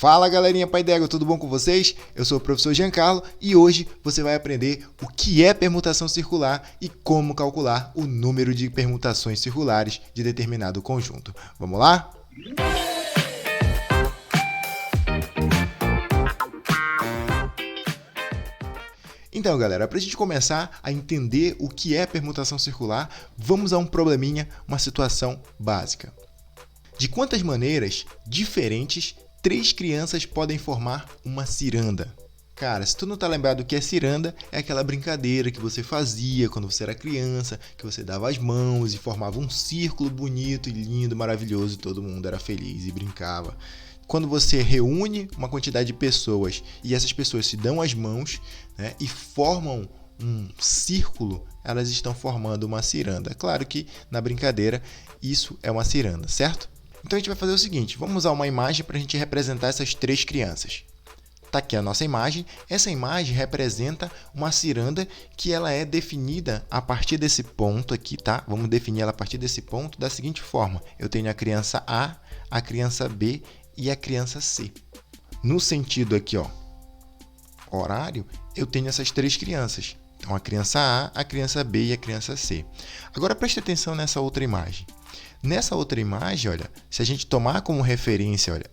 Fala galerinha Pai d'Égua, tudo bom com vocês? Eu sou o professor Giancarlo e hoje você vai aprender o que é permutação circular e como calcular o número de permutações circulares de determinado conjunto. Vamos lá? Então, galera, para a gente começar a entender o que é permutação circular, vamos a um probleminha, uma situação básica. De quantas maneiras diferentes 3 crianças podem formar uma ciranda? Cara, se tu não tá lembrado do que é ciranda, é aquela brincadeira que você fazia quando você era criança, que você dava as mãos e formava um círculo bonito e lindo, maravilhoso, e todo mundo era feliz e brincava. Quando você reúne uma quantidade de pessoas e essas pessoas se dão as mãos, né, e formam um círculo, elas estão formando uma ciranda. Claro que na brincadeira isso é uma ciranda, certo? Então a gente vai fazer o seguinte, vamos usar uma imagem para a gente representar essas 3 crianças. Está aqui a nossa imagem. Essa imagem representa uma ciranda que ela é definida a partir desse ponto aqui, tá? Vamos definir ela a partir desse ponto da seguinte forma. Eu tenho a criança A, a criança B e a criança C. No sentido aqui, ó, horário, eu tenho essas 3 crianças. Então, a criança A, a criança B e a criança C. Agora, preste atenção nessa outra imagem. Nessa outra imagem, olha, se a gente tomar como referência, olha,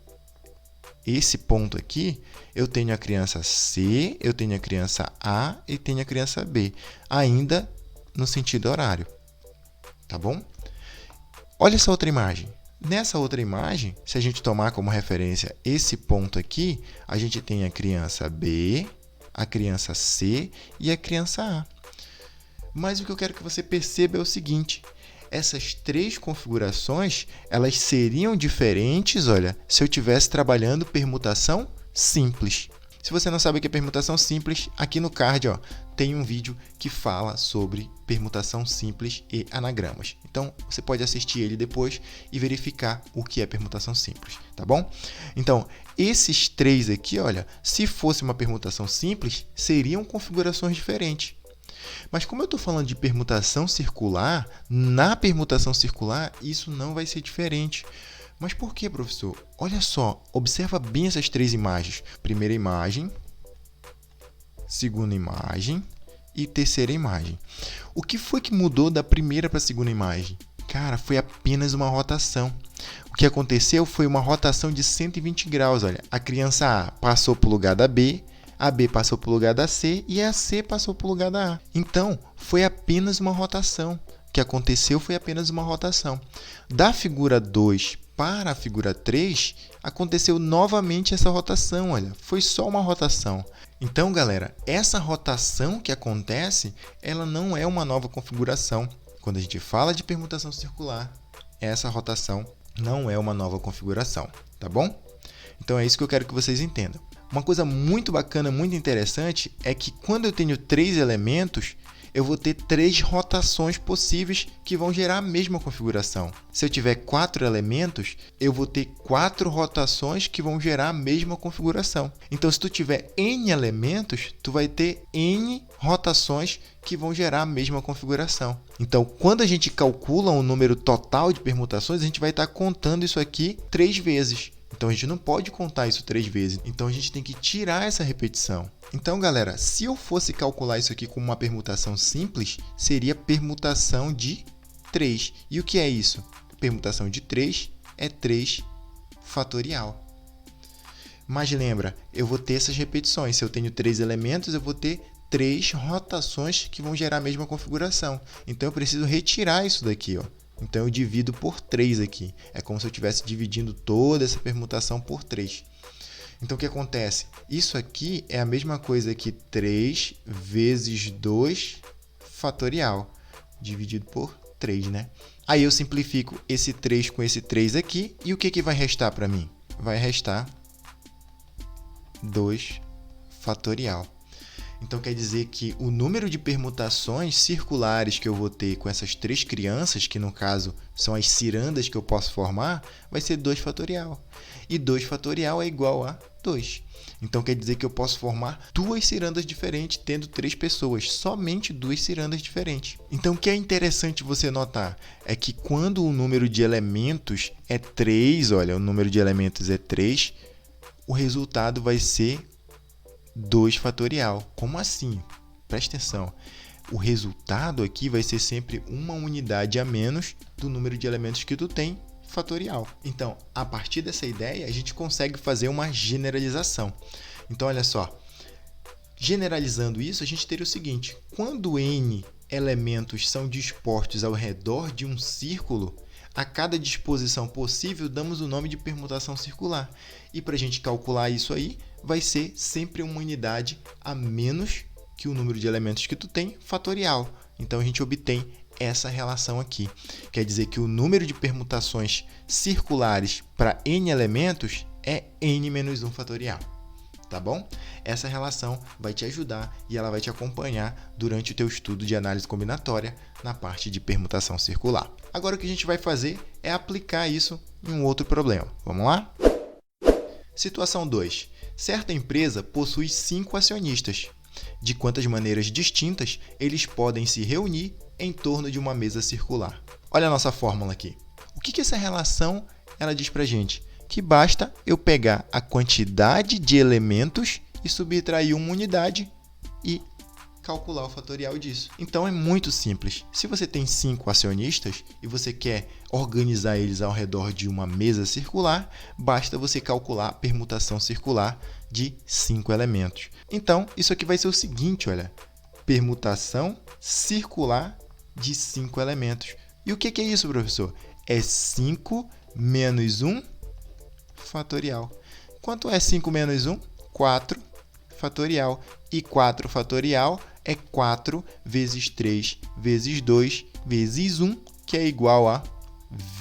esse ponto aqui, eu tenho a criança C, eu tenho a criança A e tenho a criança B, ainda no sentido horário, tá bom? Olha essa outra imagem. Nessa outra imagem, se a gente tomar como referência esse ponto aqui, a gente tem a criança B, a criança C e a criança A. Mas o que eu quero que você perceba é o seguinte, essas 3 configurações, elas seriam diferentes, olha, se eu estivesse trabalhando permutação simples. Se você não sabe o que é permutação simples, aqui no card, ó, tem um vídeo que fala sobre permutação simples e anagramas. Então, você pode assistir ele depois e verificar o que é permutação simples, tá bom? Então, esses 3 aqui, olha, se fosse uma permutação simples, seriam configurações diferentes. Mas como eu estou falando de permutação circular, na permutação circular isso não vai ser diferente. Mas por que, professor? Olha só, observa bem essas 3 imagens. Primeira imagem, segunda imagem e terceira imagem. O que foi que mudou da primeira para a segunda imagem? Cara, foi apenas uma rotação. O que aconteceu foi uma rotação de 120 graus. Olha, a criança A passou para o lugar da B, a B passou para o lugar da C e a C passou para o lugar da A. Então, foi apenas uma rotação. O que aconteceu foi apenas uma rotação. Da figura 2 para a figura 3, aconteceu novamente essa rotação. Olha, foi só uma rotação. Então, galera, essa rotação que acontece, ela não é uma nova configuração. Quando a gente fala de permutação circular, essa rotação não é uma nova configuração, tá bom? Então, é isso que eu quero que vocês entendam. Uma coisa muito bacana, muito interessante, é que quando eu tenho 3 elementos, eu vou ter 3 rotações possíveis que vão gerar a mesma configuração. Se eu tiver 4 elementos, eu vou ter 4 rotações que vão gerar a mesma configuração. Então, se tu tiver N elementos, tu vai ter N rotações que vão gerar a mesma configuração. Então, quando a gente calcula o número total de permutações, a gente vai estar contando isso aqui 3 vezes. Então, a gente não pode contar isso 3 vezes. Então, a gente tem que tirar essa repetição. Então, galera, se eu fosse calcular isso aqui como uma permutação simples, seria permutação de 3. E o que é isso? Permutação de 3 é 3 fatorial. Mas lembra, eu vou ter essas repetições. Se eu tenho 3 elementos, eu vou ter 3 rotações que vão gerar a mesma configuração. Então, eu preciso retirar isso daqui, ó. Então, eu divido por 3 aqui. É como se eu estivesse dividindo toda essa permutação por 3. Então, o que acontece? Isso aqui é a mesma coisa que 3 vezes 2 fatorial, dividido por 3, né? Aí, eu simplifico esse 3 com esse 3 aqui. E o que vai restar para mim? Vai restar 2 fatorial. Então, quer dizer que o número de permutações circulares que eu vou ter com essas 3 crianças, que no caso são as cirandas que eu posso formar, vai ser 2 fatorial. E 2 fatorial é igual a 2. Então, quer dizer que eu posso formar 2 cirandas diferentes tendo 3 pessoas. Somente 2 cirandas diferentes. Então, o que é interessante você notar é que quando o número de elementos é 3, olha, o número de elementos é 3, o resultado vai ser 2 fatorial. Como assim? Presta atenção. O resultado aqui vai ser sempre uma unidade a menos do número de elementos que tu tem, fatorial. Então, a partir dessa ideia, a gente consegue fazer uma generalização. Então, olha só. Generalizando isso, a gente teria o seguinte. Quando n elementos são dispostos ao redor de um círculo, a cada disposição possível damos o nome de permutação circular. E para a gente calcular isso aí, vai ser sempre uma unidade a menos que o número de elementos que tu tem, fatorial. Então, a gente obtém essa relação aqui. Quer dizer que o número de permutações circulares para n elementos é n menos 1 fatorial. Tá bom? Essa relação vai te ajudar e ela vai te acompanhar durante o teu estudo de análise combinatória na parte de permutação circular. Agora, o que a gente vai fazer é aplicar isso em um outro problema. Vamos lá? Situação 2. Certa empresa possui 5 acionistas. De quantas maneiras distintas eles podem se reunir em torno de uma mesa circular? Olha a nossa fórmula aqui. O que essa relação ela diz para a gente? Que basta eu pegar a quantidade de elementos e subtrair uma unidade e calcular o fatorial disso. Então, é muito simples. Se você tem 5 acionistas e você quer organizar eles ao redor de uma mesa circular, basta você calcular a permutação circular de 5 elementos. Então, isso aqui vai ser o seguinte, olha. Permutação circular de 5 elementos. E o que é isso, professor? É 5 menos 1 fatorial. Quanto é 5 menos 1? 4 fatorial. E 4 fatorial é 4 vezes 3 vezes 2 vezes 1, que é igual a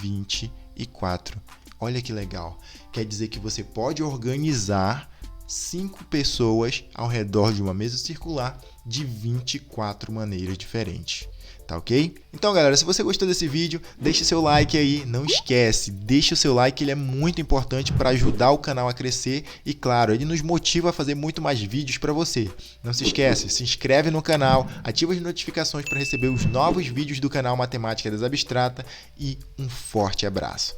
24. Olha que legal. Quer dizer que você pode organizar 5 pessoas ao redor de uma mesa circular de 24 maneiras diferentes. Tá ok? Então, galera, se você gostou desse vídeo, deixe seu like aí. Não esquece, deixe o seu like, ele é muito importante para ajudar o canal a crescer e, claro, ele nos motiva a fazer muito mais vídeos para você. Não se esquece, se inscreve no canal, ativa as notificações para receber os novos vídeos do canal Matemática Desabstrata e um forte abraço.